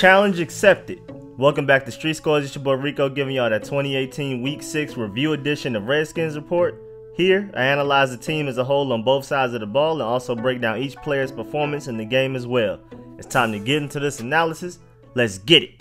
Challenge accepted. Welcome back to Street Scores. It's your boy Rico giving y'all that 2018 Week 6 review edition of Redskins Report. Here, I analyze the team as a whole on both sides of the ball and also break down each player's performance in the game as well. It's time to get into this analysis. Let's get it.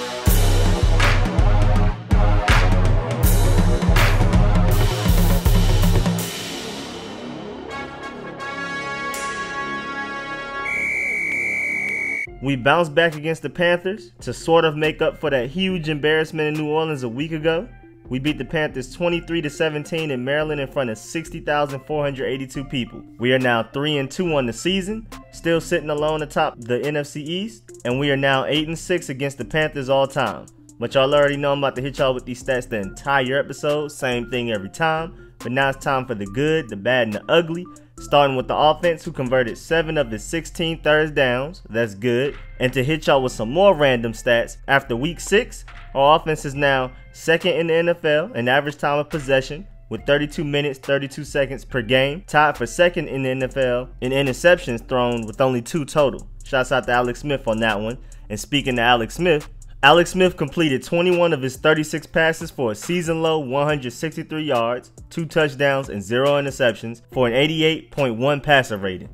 We bounced back against the Panthers to sort of make up for that huge embarrassment in New Orleans a week ago. We beat the Panthers 23-17 in Maryland in front of 60,482 people. We are now 3-2 on the season, still sitting alone atop the NFC East, and we are now 8-6 against the Panthers all time. But y'all already know I'm about to hit y'all with these stats the entire episode, same thing every time. But now it's time for the good, the bad, and the ugly. Starting with the offense, who converted 7 of his 16 third downs. That's good. And to hit y'all with some more random stats, after week 6, our offense is now second in the NFL in average time of possession with 32 minutes, 32 seconds per game. Tied for second in the NFL in interceptions thrown with only 2 total. Shouts out to Alex Smith on that one. And speaking to Alex Smith completed 21 of his 36 passes for a season-low 163 yards, 2 touchdowns, and 0 interceptions for an 88.1 passer rating.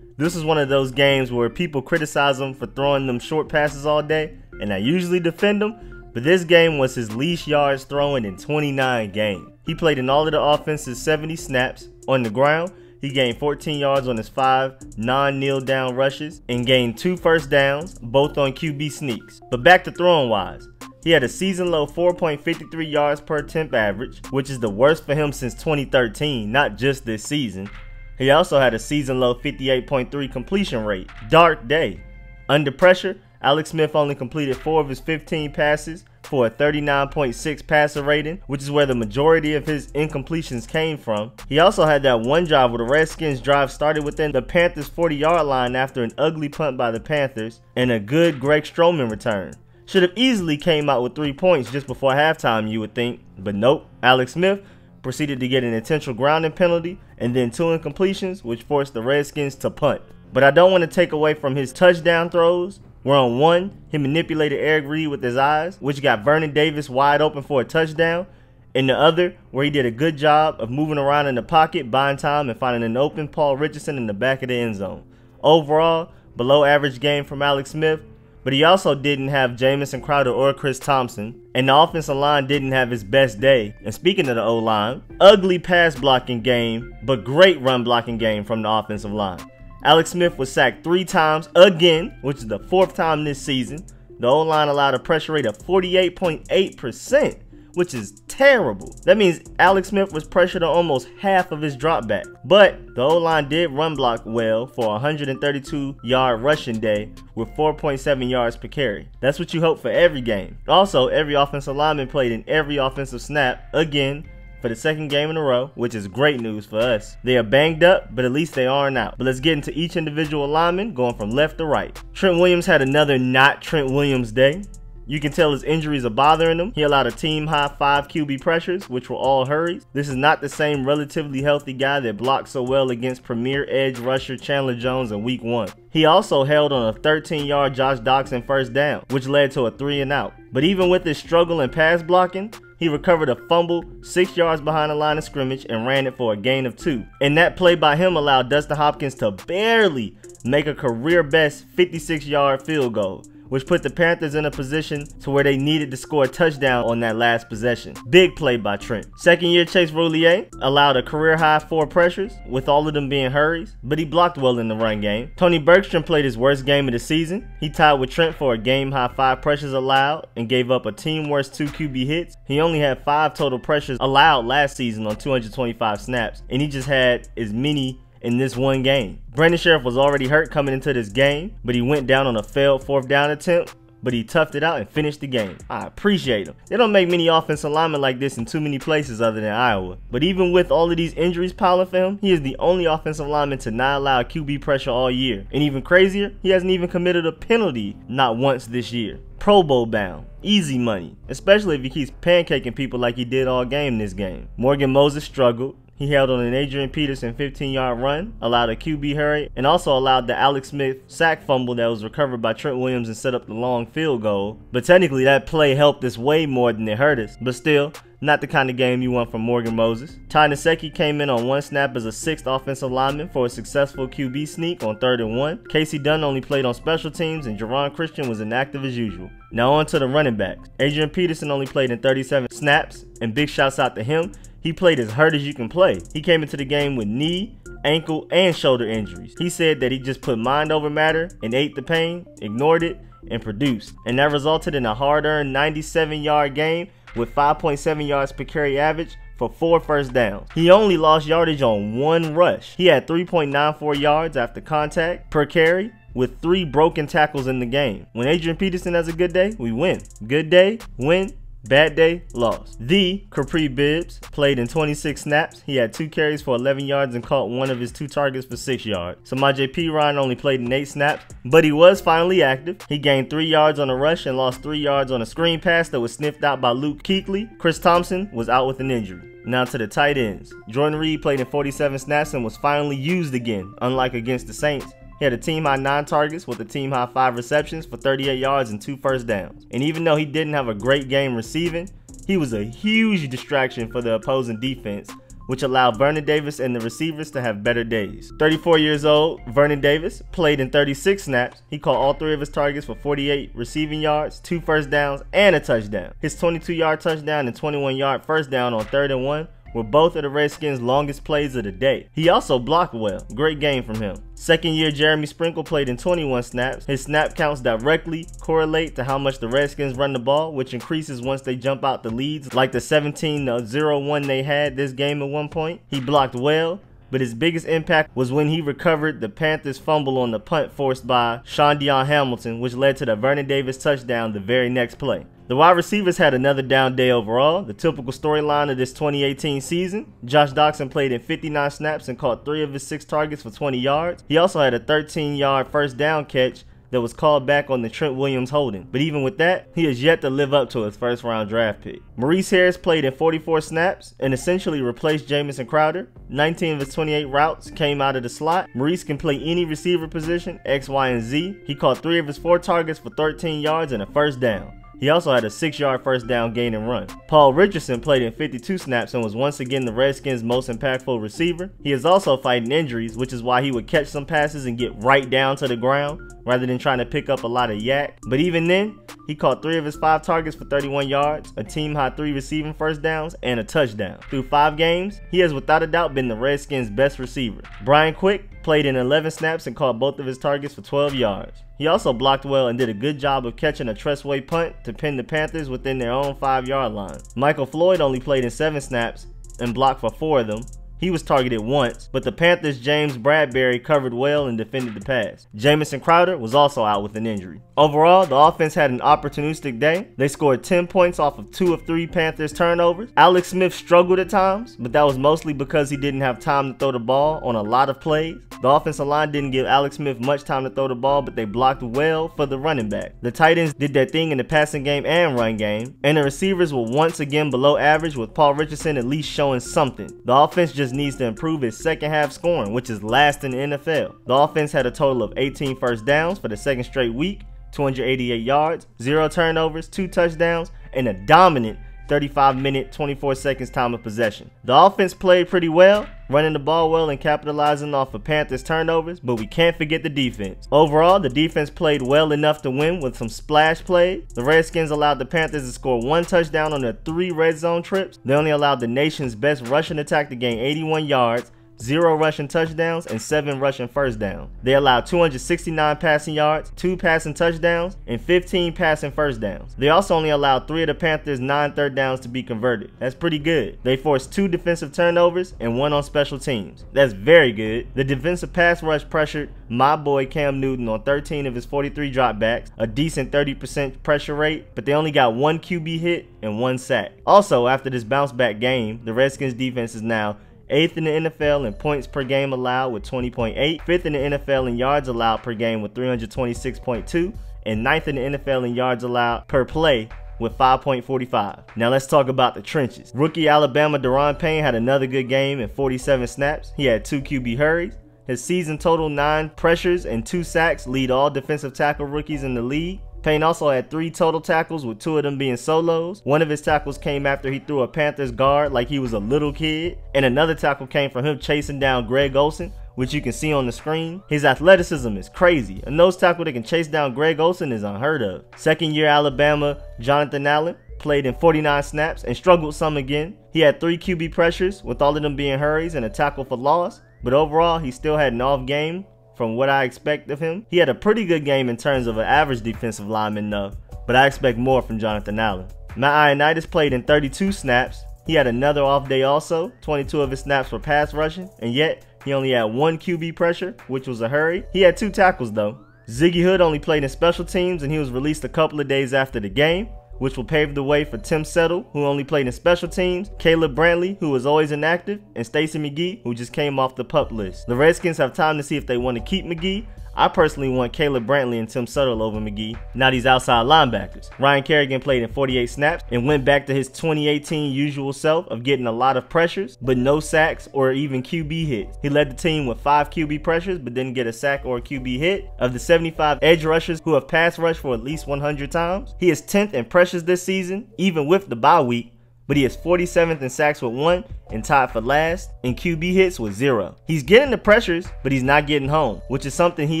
This is one of those games where people criticize him for throwing them short passes all day, and I usually defend him, but this game was his least yards thrown in 29 games. He played in all of the offense's 70 snaps. On the ground, he gained 14 yards on his 5 non-kneel down rushes and gained 2 first downs, both on QB sneaks. But back to throwing wise, he had a season low 4.53 yards per attempt average, which is the worst for him since 2013, not just this season. He also had a season low 58.3 completion rate. Dark day. Under pressure, Alex Smith only completed 4 of his 15 passes for a 39.6 passer rating, which is where the majority of his incompletions came from. He also had that one drive where the Redskins drive started within the Panthers 40-yard line after an ugly punt by the Panthers and a good Greg Stroman return. Should have easily came out with 3 points just before halftime, you would think, but nope. Alex Smith proceeded to get an intentional grounding penalty and then 2 incompletions, which forced the Redskins to punt. But I don't want to take away from his touchdown throws. Where on one, he manipulated Eric Reed with his eyes, which got Vernon Davis wide open for a touchdown. In the other, where he did a good job of moving around in the pocket, buying time, and finding an open Paul Richardson in the back of the end zone. Overall, below average game from Alex Smith, but he also didn't have Jamison Crowder or Chris Thompson, and the offensive line didn't have his best day. And speaking of the O-line, ugly pass blocking game, but great run blocking game from the offensive line. Alex Smith was sacked 3 times again, which is the 4th time this season. The O-line allowed a pressure rate of 48.8%, which is terrible. That means Alex Smith was pressured on almost half of his dropback. But the O-line did run block well for a 132-yard rushing day with 4.7 yards per carry. That's what you hope for every game. Also, every offensive lineman played in every offensive snap again for the 2nd game in a row, which is great news for us. They are banged up, but at least they aren't out. But let's get into each individual lineman, going from left to right. Trent Williams had another not Trent Williams day. You can tell his injuries are bothering him. He allowed a team-high 5 QB pressures, which were all hurries. This is not the same relatively healthy guy that blocked so well against premier edge rusher Chandler Jones in week 1. He also held on a 13-yard Josh Doctson first down, which led to a 3-and-out. But even with his struggle in pass blocking, he recovered a fumble 6 yards behind the line of scrimmage and ran it for a gain of 2. And that play by him allowed Dustin Hopkins to barely make a career-best 56-yard field goal, which put the Panthers in a position to where they needed to score a touchdown on that last possession. Big play by Trent. Second-year Chase Roulier allowed a career-high 4 pressures, with all of them being hurries, but he blocked well in the run game. Tony Bergstrom played his worst game of the season. He tied with Trent for a game-high 5 pressures allowed and gave up a team-worst 2 QB hits. He only had 5 total pressures allowed last season on 225 snaps, and he just had as many in this one game. Brandon Sheriff was already hurt coming into this game, but he went down on a failed 4th down attempt, but he toughed it out and finished the game. I appreciate him. They don't make many offensive linemen like this in too many places other than Iowa. But even with all of these injuries piling for him, he is the only offensive lineman to not allow QB pressure all year. And even crazier, he hasn't even committed a penalty not once this year. Pro Bowl bound. Easy money, especially if he keeps pancaking people like he did all game this game. Morgan Moses struggled. He held on an Adrian Peterson 15-yard run, allowed a QB hurry, and also allowed the Alex Smith sack fumble that was recovered by Trent Williams and set up the long field goal. But technically that play helped us way more than it hurt us. But still, not the kind of game you want from Morgan Moses. Ty Nsekhe came in on one snap as a 6th offensive lineman for a successful QB sneak on 3rd and 1. Casey Dunn only played on special teams, and Jerron Christian was inactive as usual. Now on to the running backs. Adrian Peterson only played in 37 snaps, and big shouts out to him. He played as hurt as you can play. He came into the game with knee, ankle, and shoulder injuries. He said that he just put mind over matter and ate the pain, ignored it, and produced. And that resulted in a hard-earned 97-yard game with 5.7 yards per carry average for 4 first downs. He only lost yardage on 1 rush. He had 3.94 yards after contact per carry with 3 broken tackles in the game. When Adrian Peterson has a good day, we win. Good day, win. Bad day, loss. The Capri Bibbs played in 26 snaps. He had 2 carries for 11 yards and caught one of his 2 targets for 6 yards. Samaje Perine only played in 8 snaps, but he was finally active. He gained 3 yards on a rush and lost 3 yards on a screen pass that was sniffed out by Luke Kuechly. Chris Thompson was out with an injury. Now to the tight ends. Jordan Reed played in 47 snaps and was finally used again, unlike against the Saints. He had a team-high 9 targets with a team-high 5 receptions for 38 yards and 2 first downs. And even though he didn't have a great game receiving, he was a huge distraction for the opposing defense, which allowed Vernon Davis and the receivers to have better days. 34 years old, Vernon Davis played in 36 snaps. He caught all 3 of his targets for 48 receiving yards, 2 first downs, and a touchdown. His 22-yard touchdown and 21-yard first down on 3rd and 1 were both of the Redskins' longest plays of the day. He also blocked well. Great game from him. Second-year Jeremy Sprinkle played in 21 snaps. His snap counts directly correlate to how much the Redskins run the ball, which increases once they jump out the leads, like the 17-0-1 they had this game at one point. He blocked well, but his biggest impact was when he recovered the Panthers' fumble on the punt forced by Sean Dion Hamilton, which led to the Vernon Davis touchdown the very next play. The wide receivers had another down day overall, the typical storyline of this 2018 season. Josh Doctson played in 59 snaps and caught 3 of his 6 targets for 20 yards. He also had a 13-yard first down catch that was called back on the Trent Williams holding. But even with that, he has yet to live up to his first-round draft pick. Maurice Harris played in 44 snaps and essentially replaced Jamison Crowder. 19 of his 28 routes came out of the slot. Maurice can play any receiver position, X, Y, and Z. He caught 3 of his 4 targets for 13 yards and a first down. He also had a 6-yard first down gain and run. Paul Richardson played in 52 snaps and was once again the Redskins' most impactful receiver. He is also fighting injuries, which is why he would catch some passes and get right down to the ground rather than trying to pick up a lot of yak. But even then, he caught 3 of his 5 targets for 31 yards, a team-high 3 receiving first downs, and a touchdown. Through 5 games, he has without a doubt been the Redskins' best receiver. Brian Quick played in 11 snaps and caught both of his targets for 12 yards. He also blocked well and did a good job of catching a Tressway punt to pin the Panthers within their own 5-yard line. Michael Floyd only played in 7 snaps and blocked for 4 of them. He was targeted once, but the Panthers' James Bradbury covered well and defended the pass. Jamison Crowder was also out with an injury. Overall, the offense had an opportunistic day. They scored 10 points off of 2 of 3 Panthers turnovers. Alex Smith struggled at times, but that was mostly because he didn't have time to throw the ball on a lot of plays. The offensive line didn't give Alex Smith much time to throw the ball, but they blocked well for the running back. The tight ends did their thing in the passing game and run game, and the receivers were once again below average, with Paul Richardson at least showing something. The offense just needs to improve its second half scoring, which is last in the NFL. The offense had a total of 18 first downs for the second straight week, 288 yards, 0 turnovers, 2 touchdowns, and a dominant 35-minute, 24 seconds time of possession. The offense played pretty well, running the ball well and capitalizing off of Panthers turnovers, but we can't forget the defense. Overall, the defense played well enough to win with some splash plays. The Redskins allowed the Panthers to score 1 touchdown on their 3 red zone trips. They only allowed the nation's best rushing attack to gain 81 yards, 0 rushing touchdowns, and 7 rushing first downs. They allowed 269 passing yards, 2 passing touchdowns, and 15 passing first downs. They also only allowed 3 of the Panthers' 9 third downs to be converted. That's pretty good. They forced 2 defensive turnovers and 1 on special teams. That's very good. The defensive pass rush pressured my boy Cam Newton on 13 of his 43 dropbacks, a decent 30% pressure rate, but they only got 1 QB hit and 1 sack. Also, after this bounce back game, the Redskins defense is now 8th in the NFL in points per game allowed with 20.8, 5th in the NFL in yards allowed per game with 326.2, and 9th in the NFL in yards allowed per play with 5.45. Now let's talk about the trenches. Rookie Alabama Daron Payne had another good game in 47 snaps. He had 2 QB hurries. His season total 9 pressures and 2 sacks lead all defensive tackle rookies in the league. Payne also had 3 total tackles, with 2 of them being solos. One of his tackles came after he threw a Panthers guard like he was a little kid, and another tackle came from him chasing down Greg Olsen, which you can see on the screen. His athleticism is crazy. A nose tackle that can chase down Greg Olsen is unheard of. Second year Alabama Jonathan Allen played in 49 snaps and struggled some again. He had 3 QB pressures, with all of them being hurries and a tackle for loss, but overall he still had an off game from what I expect of him. He had a pretty good game in terms of an average defensive lineman though, but I expect more from Jonathan Allen. Matt Ioannidis played in 32 snaps. He had another off day also. 22 of his snaps were pass rushing, and yet he only had 1 QB pressure, which was a hurry. He had 2 tackles though. Ziggy Hood only played in special teams, and he was released a couple of days after the game, which will pave the way for Tim Settle, who only played in special teams, Caleb Brantley, who was always inactive, and Stacy McGee, who just came off the PUP list. The Redskins have time to see if they want to keep McGee. I personally want Caleb Brantley and Tim Settle over McGee, not these outside linebackers. Ryan Kerrigan played in 48 snaps and went back to his 2018 usual self of getting a lot of pressures, but no sacks or even QB hits. He led the team with 5 QB pressures, but didn't get a sack or a QB hit. Of the 75 edge rushers who have pass rushed for at least 100 times, he is 10th in pressures this season, even with the bye week, but he is 47th in sacks with 1 and tied for last in QB hits with 0. He's getting the pressures, but he's not getting home, which is something he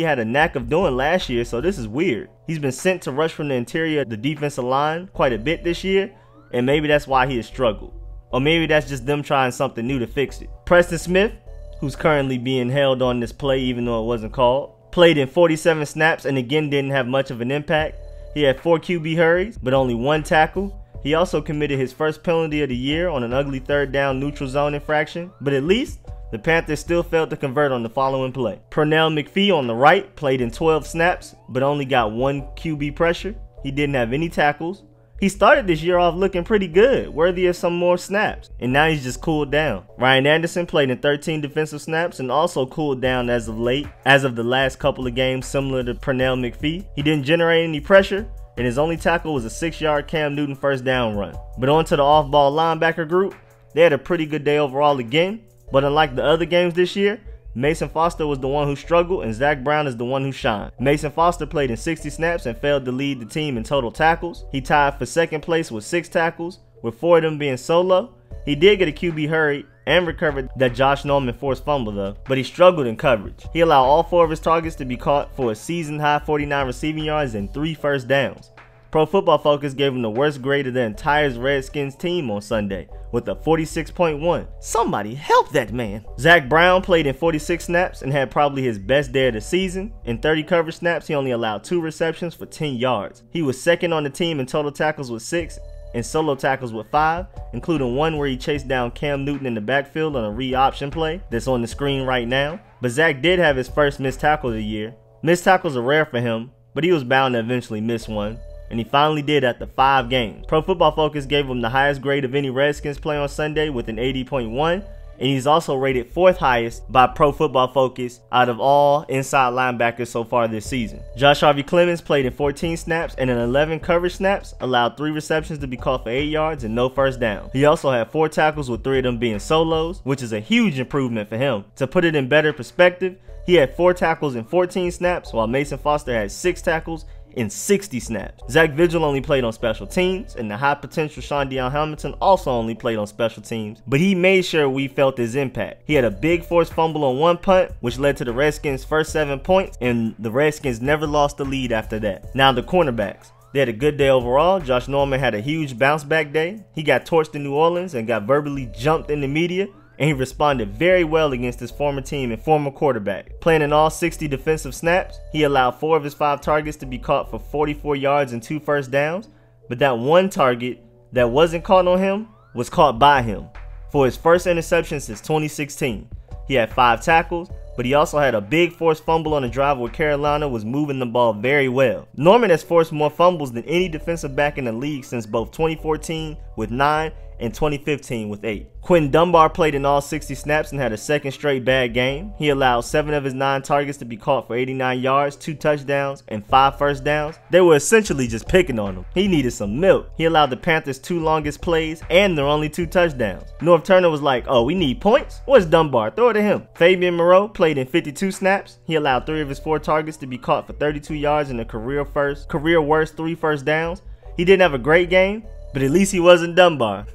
had a knack of doing last year, so this is weird. He's been sent to rush from the interior of the defensive line quite a bit this year, and maybe that's why he has struggled. Or maybe that's just them trying something new to fix it. Preston Smith, who's currently being held on this play even though it wasn't called, played in 47 snaps and again didn't have much of an impact. He had 4 QB hurries, but only 1 tackle. He also committed his first penalty of the year on an ugly 3rd down neutral zone infraction, but at least the Panthers still failed to convert on the following play. Pernell McPhee on the right played in 12 snaps, but only got 1 QB pressure. He didn't have any tackles. He started this year off looking pretty good, worthy of some more snaps, and now he's just cooled down. Ryan Anderson played in 13 defensive snaps and also cooled down as of late, as of the last couple of games, similar to Pernell McPhee. He didn't generate any pressure, and his only tackle was a 6-yard Cam Newton first down run. But on to the off-ball linebacker group. They had a pretty good day overall again, but unlike the other games this year, Mason Foster was the one who struggled and Zach Brown is the one who shined. Mason Foster played in 60 snaps and failed to lead the team in total tackles. He tied for 2nd place with 6 tackles, with 4 of them being solo. He did get a QB hurry and recovered that Josh Norman forced fumble though, but he struggled in coverage. He allowed all 4 of his targets to be caught for a season high 49 receiving yards and 3 first downs. Pro Football Focus gave him the worst grade of the entire Redskins team on Sunday with a 46.1. Somebody help that man. Zach Brown played in 46 snaps and had probably his best day of the season. In 30 coverage snaps, he only allowed 2 receptions for 10 yards. He was 2nd on the team in total tackles with 6 and solo tackles with 5, including one where he chased down Cam Newton in the backfield on a read option play that's on the screen right now. But Zach did have his first missed tackle of the year. Missed tackles are rare for him, but he was bound to eventually miss one, and he finally did after 5 games. Pro Football Focus gave him the highest grade of any Redskins play on Sunday with an 80.1, and he's also rated 4th highest by Pro Football Focus out of all inside linebackers so far this season. Josh Harvey-Clemens played in 14 snaps and in 11 coverage snaps, allowed 3 receptions to be caught for 8 yards and no first down. He also had 4 tackles with 3 of them being solos, which is a huge improvement for him. To put it in better perspective, he had 4 tackles in 14 snaps, while Mason Foster had 6 tackles in 60 snaps. Zach Vigil only played on special teams, and the high potential Sean Deion Hamilton also only played on special teams, but he made sure we felt his impact. He had a big forced fumble on 1 punt, which led to the Redskins' first 7 points, and the Redskins never lost the lead after that. Now the cornerbacks. They had a good day overall. Josh Norman had a huge bounce back day. He got torched in New Orleans and got verbally jumped in the media, and he responded very well against his former team and former quarterback. Playing in all 60 defensive snaps, he allowed 4 of his 5 targets to be caught for 44 yards and 2 first downs, but that one target that wasn't caught on him was caught by him for his first interception since 2016. He had 5 tackles, but he also had a big forced fumble on a drive where Carolina was moving the ball very well. Norman has forced more fumbles than any defensive back in the league since both 2014 with 9 and 2015 with 8. Quentin Dunbar played in all 60 snaps and had a second straight bad game. He allowed 7 of his 9 targets to be caught for 89 yards, 2 touchdowns, and 5 first downs. They were essentially just picking on him. He needed some milk. He allowed the Panthers 2 longest plays and their only 2 touchdowns. North Turner was like, oh, we need points? What's Dunbar? Throw it to him. Fabian Moreau played in 52 snaps. He allowed 3 of his 4 targets to be caught for 32 yards and a career worst 3 first downs. He didn't have a great game, but at least he wasn't Dunbar.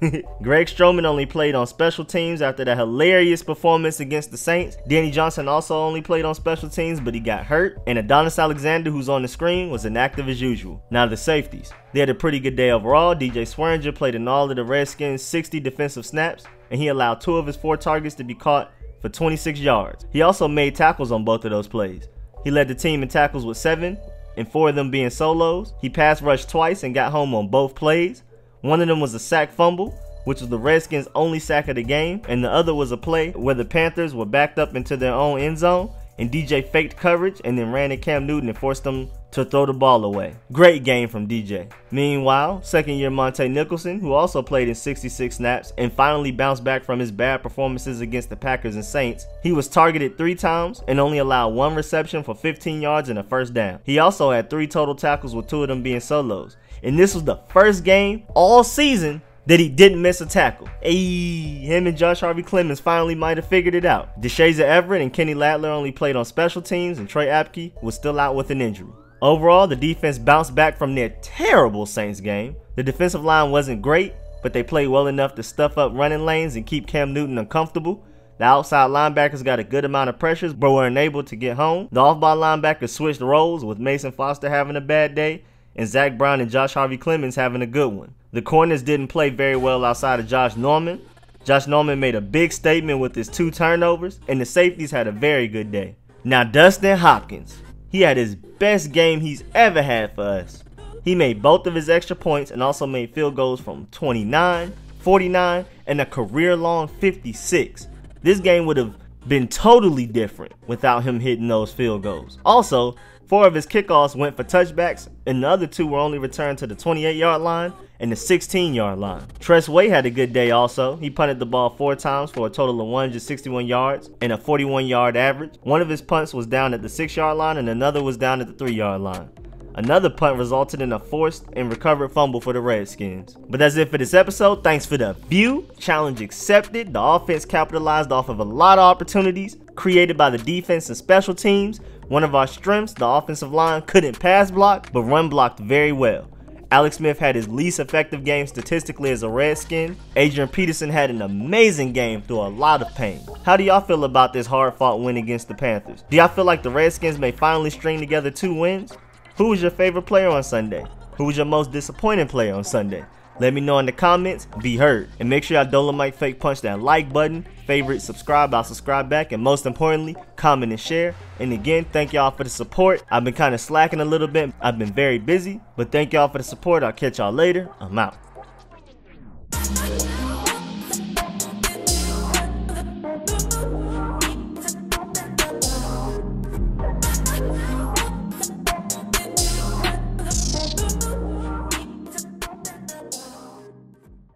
Greg Stroman only played on special teams after that hilarious performance against the Saints. Danny Johnson also only played on special teams, but he got hurt. And Adonis Alexander, who's on the screen, was inactive as usual. Now the safeties. They had a pretty good day overall. DJ Swearinger played in all of the Redskins' 60 defensive snaps, and he allowed 2 of his 4 targets to be caught for 26 yards. He also made tackles on both of those plays. He led the team in tackles with 7, and 4 of them being solos. He pass rushed twice and got home on both plays. One of them was a sack fumble, which was the Redskins' only sack of the game, and the other was a play where the Panthers were backed up into their own end zone, and DJ faked coverage and then ran at Cam Newton and forced them to throw the ball away. Great game from DJ. Meanwhile, second-year Monte Nicholson, who also played in 66 snaps and finally bounced back from his bad performances against the Packers and Saints, he was targeted 3 times and only allowed 1 reception for 15 yards and a first down. He also had 3 total tackles, with 2 of them being solos. And this was the first game all season that he didn't miss a tackle. Him and Josh Harvey Clemens finally might have figured it out. DeShazer Everett and Kenny Latler only played on special teams, and Troy Apke was still out with an injury. Overall, the defense bounced back from their terrible Saints game. The defensive line wasn't great, but they played well enough to stuff up running lanes and keep Cam Newton uncomfortable. The outside linebackers got a good amount of pressures, but were unable to get home. The off-ball linebackers switched roles, with Mason Foster having a bad day and Zach Brown and Josh Harvey Clemens having a good one. The corners didn't play very well outside of Josh Norman. Josh Norman made a big statement with his 2 turnovers, and the safeties had a very good day. Now Dustin Hopkins, he had his best game he's ever had for us. He made both of his extra points and also made field goals from 29, 49, and a career-long 56. This game would have been totally different without him hitting those field goals. Also, 4 of his kickoffs went for touchbacks, and the other 2 were only returned to the 28-yard line and the 16-yard line. Tress Way had a good day also. He punted the ball 4 times for a total of 161 yards and a 41-yard average. One of his punts was down at the 6-yard line and another was down at the 3-yard line. Another punt resulted in a forced and recovered fumble for the Redskins. But that's it for this episode. Thanks for the view. Challenge accepted. The offense capitalized off of a lot of opportunities created by the defense and special teams. One of our strengths, the offensive line, couldn't pass block, but run blocked very well. Alex Smith had his least effective game statistically as a Redskin. Adrian Peterson had an amazing game through a lot of pain. How do y'all feel about this hard-fought win against the Panthers? Do y'all feel like the Redskins may finally string together 2 wins? Who was your favorite player on Sunday? Who was your most disappointing player on Sunday? Let me know in the comments. Be heard. And make sure y'all Dolemite fake punch that like button, favorite, subscribe, I'll subscribe back, and most importantly, comment and share. And again, thank y'all for the support. I've been kind of slacking a little bit. I've been very busy, but thank y'all for the support. I'll catch y'all later. I'm out.